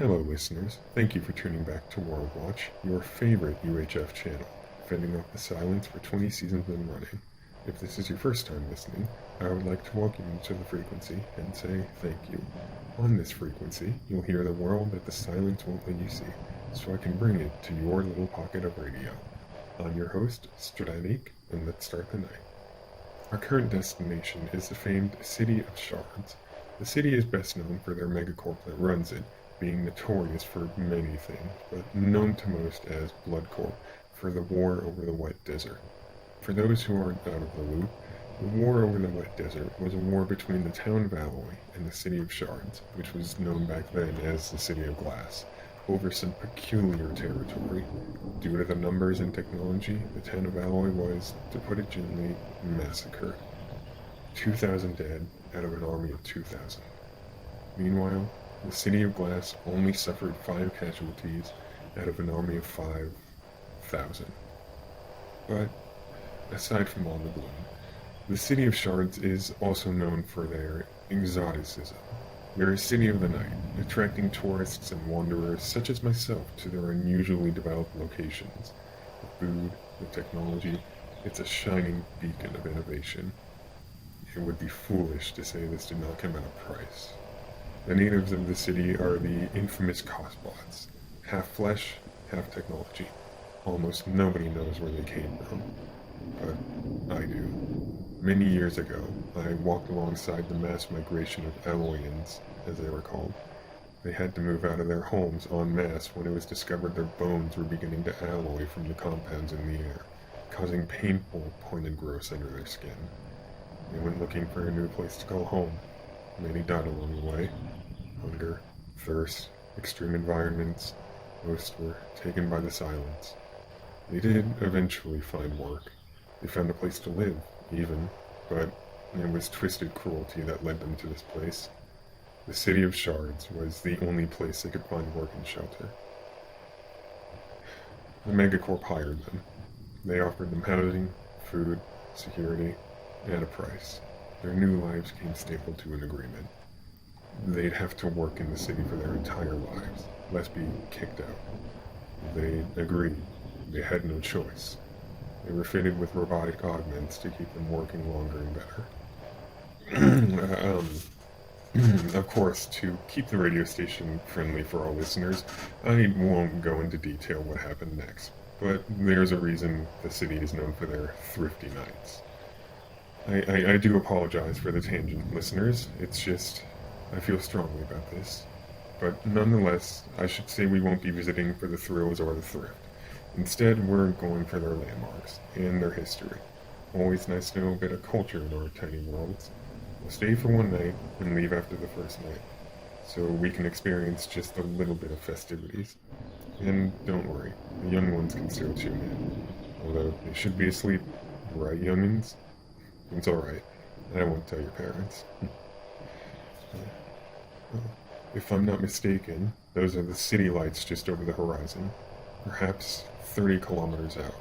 Hello listeners, thank you for tuning back to World Watch, your favorite UHF channel, fending off the silence for 20 seasons and running. If this is your first time listening, I would like to welcome you to the frequency and say thank you. On this frequency, you'll hear the world that the silence won't let you see, so I can bring it to your little pocket of radio. I'm your host, Stradanik, and let's start the night. Our current destination is the famed City of Shards. The city is best known for their megacorp that runs it, being notorious for many things, but known to most as Bloodcorp for the war over the Wet Desert. For those who aren't out of the loop, the war over the Wet Desert was a war between the town of Alloy and the City of Shards, which was known back then as the City of Glass, over some peculiar territory. Due to the numbers and technology, the town of Alloy was, to put it gently, massacred. 2,000 dead out of an army of 2,000. Meanwhile, the City of Glass only suffered 5 casualties out of an army of 5,000. But, aside from all the gloom, the City of Shards is also known for their exoticism. They're a city of the night, attracting tourists and wanderers such as myself to their unusually developed locations. The food, the technology, it's a shining beacon of innovation. It would be foolish to say this did not come at a price. The natives of the city are the infamous Cosbots, half flesh, half technology. Almost nobody knows where they came from, but I do. Many years ago, I walked alongside the mass migration of Alloyans, as they were called. They had to move out of their homes en masse when it was discovered their bones were beginning to alloy from the compounds in the air, causing painful pointed growths under their skin. They went looking for a new place to call home. Many died along the way. Hunger, thirst, extreme environments, most were taken by the silence. They did eventually find work. They found a place to live, even, but it was twisted cruelty that led them to this place. The City of Shards was the only place they could find work and shelter. The Megacorp hired them. They offered them housing, food, security, and a price. Their new lives came stapled to an agreement. They'd have to work in the city for their entire lives, lest be kicked out. They agreed. They had no choice. They were fitted with robotic augments to keep them working longer and better. Of course, to keep the radio station friendly for all listeners, I won't go into detail what happened next, but there's a reason the city is known for their thrifty nights. I do apologize for the tangent, listeners. It's just, I feel strongly about this. But nonetheless, I should say we won't be visiting for the thrills or the thrift. Instead, we're going for their landmarks and their history. Always nice to know a bit of culture in our tiny worlds. We'll stay for one night and leave after the first night, so we can experience just a little bit of festivities. And don't worry, the young ones can still tune in. Although they should be asleep, right, youngins? It's alright. I won't tell your parents. If I'm not mistaken, those are the city lights just over the horizon. Perhaps 30 kilometers out.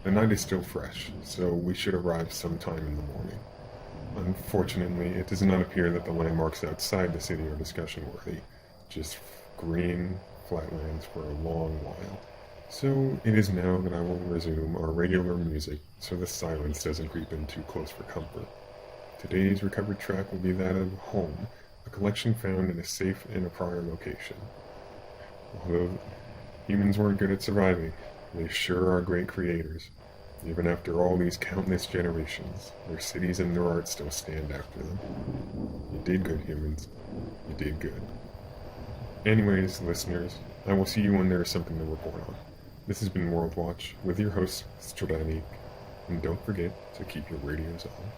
The night is still fresh, so we should arrive sometime in the morning. Unfortunately, it does not appear that the landmarks outside the city are discussion-worthy. Just green, flatlands for a long while. So it is now that I will resume our regular music so the silence doesn't creep in too close for comfort. Today's recovered track will be that of Home, a collection found in a safe in a prior location. Although humans weren't good at surviving, they sure are great creators. Even after all these countless generations, their cities and their art still stand after them. You did good, humans. You did good. Anyways, listeners, I will see you when there is something to report on. This has been World Watch with your host, Stradanik, and don't forget to keep your radios on.